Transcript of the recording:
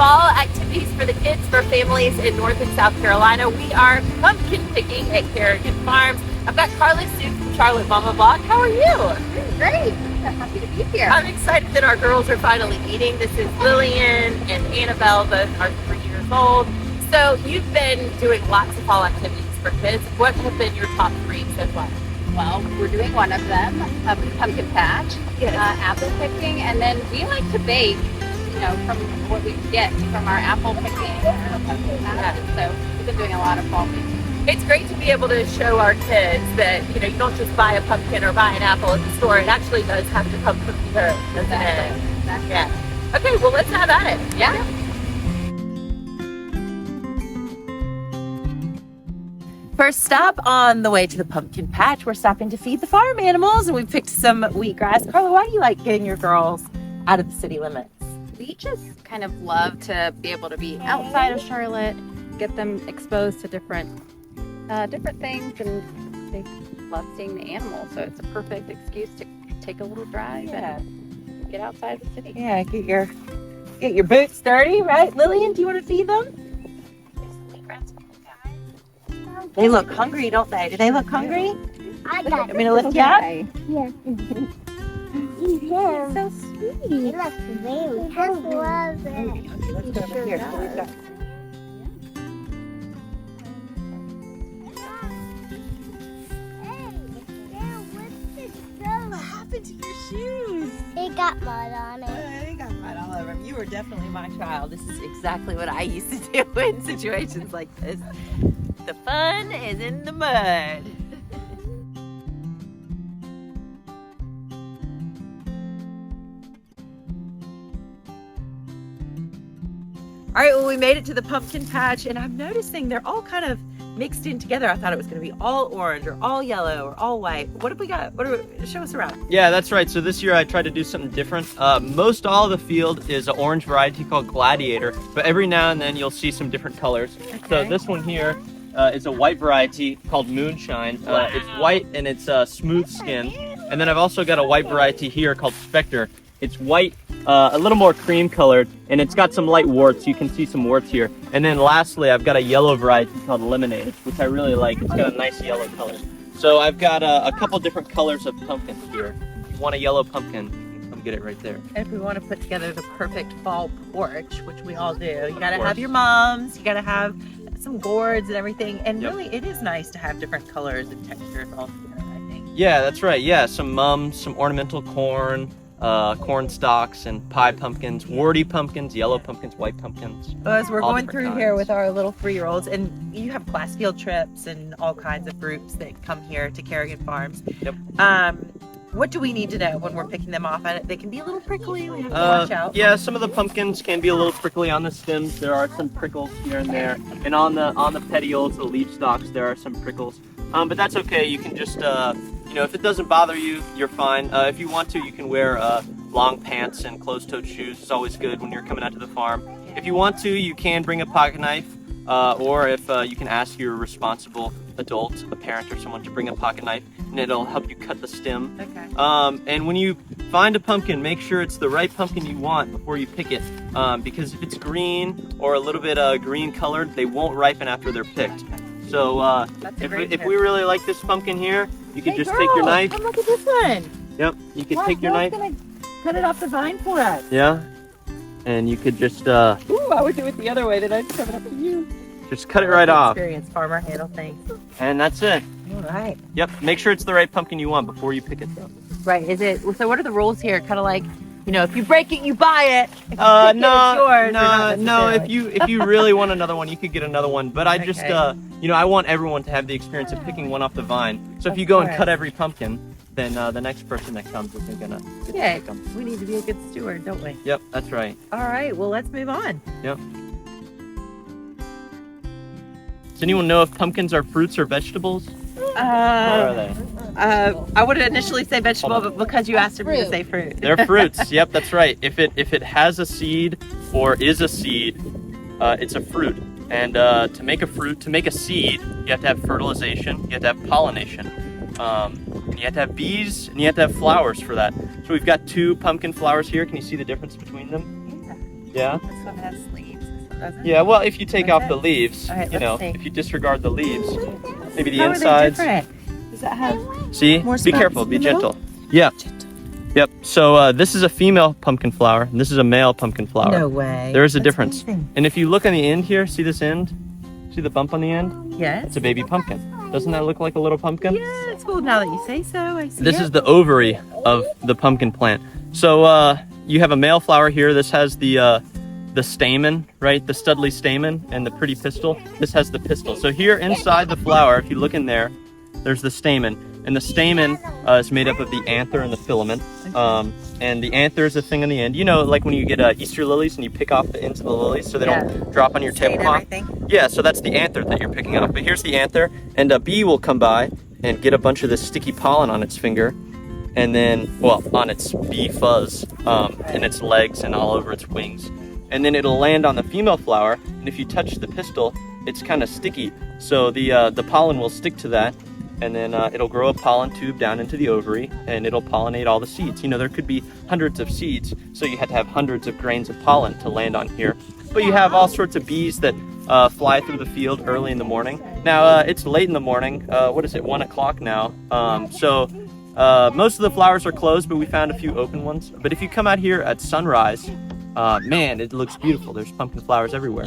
fall activities for the kids, for families in North and South Carolina. We are pumpkin picking at Carrigan Farms. I've got Karla Sue from Charlotte Mama Vlog. How are you? Great. Happy to be here. I'm excited that our girls are finally eating. This is Lillian and Annabelle, both are 3 years old. So you've been doing lots of fall activities for kids. What have been your top 3 so far? Well, we're doing one of them, pumpkin patch, Yes. apple picking, and then we like to bake, from what we get from our apple picking or pumpkin patch. So we've been doing a lot of fall baking. It's great to be able to show our kids that, you don't just buy a pumpkin or buy an apple at the store. It actually does have to come from the earth, doesn't it? Exactly. Yeah. Okay, well, let's have at it. Yeah. First stop on the way to the pumpkin patch, we're stopping to feed the farm animals, and we picked some wheatgrass. Karla, why do you like getting your girls out of the city limits? We just kind of love to be able to be outside of Charlotte, get them exposed to different things, and they love seeing the animals. So it's a perfect excuse to take a little drive and get outside the city. Yeah, get your boots dirty, right? Lillian, do you want to feed them? They look hungry, don't they? Do they look hungry? I got I'm gonna lift you up. Yeah. He's so sweet. He looks very happy. Love it. Let's go over here. So we've got- What happened to your shoes? They got mud on it. They got mud all over them. You were definitely my child. This is exactly what I used to do in situations like this. The fun is in the mud. All right, well, we made it to the pumpkin patch, and I'm noticing they're all kind of mixed in together. I thought it was going to be all orange or all yellow or all white. What have we got? Show us around. Yeah, that's right. So this year I tried to do something different. Most all of the field is an orange variety called Gladiator, but every now and then you'll see some different colors. So Okay. this one here is a white variety called Moonshine. It's white and it's smooth skin. And then I've also got a white variety here called Spectre. It's white, a little more cream colored, and it's got some light warts. You can see some warts here. And then lastly, I've got a yellow variety called Lemonade, which I really like. It's got a nice yellow color. So I've got a couple different colors of pumpkins here. If you want a yellow pumpkin, you can come get it right there. If we want to put together the perfect fall porch, which we all do, you got to course. have your mums, you got to have some gourds and everything. And Yep. really, it is nice to have different colors and textures all together, I think. Yeah, that's right. Yeah, some mums, some ornamental corn, corn stalks, and pie pumpkins, warty pumpkins, yellow pumpkins, white pumpkins. Well, as we're All going different through here kinds. with our little 3-year-olds, and you have class field trips and all kinds of groups that come here to Carrigan Farms. Yep. What do we need to know when we're picking them off? They can be a little prickly. We have to watch out. Yeah, some of the pumpkins can be a little prickly on the stems. There are some prickles here and there, and on the petioles, the leaf stalks, there are some prickles. But that's okay. You can just, if it doesn't bother you, you're fine. If you want to, you can wear long pants and closed-toed shoes. It's always good when you're coming out to the farm. If you want to, you can bring a pocket knife, or if you can ask your responsible adult, a parent or someone, to bring a pocket knife, and it'll help you cut the stem. Okay. And when you find a pumpkin, make sure it's the right pumpkin you want before you pick it, because if it's green or a little bit green colored, they won't ripen after they're picked. So That's a if great tip. we really like this pumpkin here, you can Hey, just take your girl, knife. Come look at this one. Yep, you could Wow, take your Bill's knife. gonna cut it off the vine for us. Yeah, and you could just Ooh, I would do it the other way. Then I'd come it up to you. cut it right off, Experienced farmer handle things. and that's it. All right. Yep, make sure it's the right pumpkin you want before you pick it though. Right. Is it? So what are the rules here? Kind of like, if you break it, you buy it. If you pick it, it's No, yours, or not no. necessarily? If you really want another one, you could get another one. But I just, Okay. I want everyone to have the experience of picking one off the vine. So if Of you go and course. cut every pumpkin, then the next person that comes isn't gonna get to Yeah, pick them. we need to be a good steward, don't we? Yep, that's right. All right. Well, let's move on. Yep. Does anyone know if pumpkins are fruits or vegetables? What are they? I would initially say vegetable, Hold on. but because you asked me to Fruit. say fruit. They're fruits. Yep, that's right. If it has a seed or is a seed, it's a fruit. And to make a fruit, to make a seed, you have to have fertilization, you have to have pollination, and you have to have bees, and you have to have flowers for that. So we've got 2 pumpkin flowers here. Can you see the difference between them? Yeah. Yeah. This one has leaves. doesn't? Yeah, well, if you take That's off the it. leaves, All right, you let's know, see. if you disregard the leaves, maybe the How are they insides. different? Does that have See? more Be spots careful, in be the middle? gentle. Yeah. Yep. So this is a female pumpkin flower, and this is a male pumpkin flower. No way. There is a That's difference. amazing. And if you look on the end here, see this end? See the bump on the end? Yes. It's a baby pumpkin. Doesn't that look like a little pumpkin? Yeah, it's cool now that you say so. I see This it. is the ovary of the pumpkin plant. So you have a male flower here. This has the stamen, right? The studly stamen and the pretty pistil. This has the pistil. So here inside the flower, if you look in there, there's the stamen. And the stamen is made up of the anther and the filament. And the anther is the thing on the end. You know, like when you get Easter lilies and you pick off the ends of the lilies so they don't drop on your Stain tablecloth. everything. Yeah, so that's the anther that you're picking off. But here's the anther, and a bee will come by and get a bunch of this sticky pollen on its finger, and then, well, on its bee fuzz, and its legs and all over its wings. And then it'll land on the female flower, and if you touch the pistil, it's kind of sticky. So the pollen will stick to that, and then it'll grow a pollen tube down into the ovary, and it'll pollinate all the seeds. You know, there could be hundreds of seeds, so you had to have hundreds of grains of pollen to land on here. But you have all sorts of bees that fly through the field early in the morning. Now, it's late in the morning. What is it, 1 o'clock now? So most of the flowers are closed, but we found a few open ones. But if you come out here at sunrise, man, it looks beautiful. There's pumpkin flowers everywhere.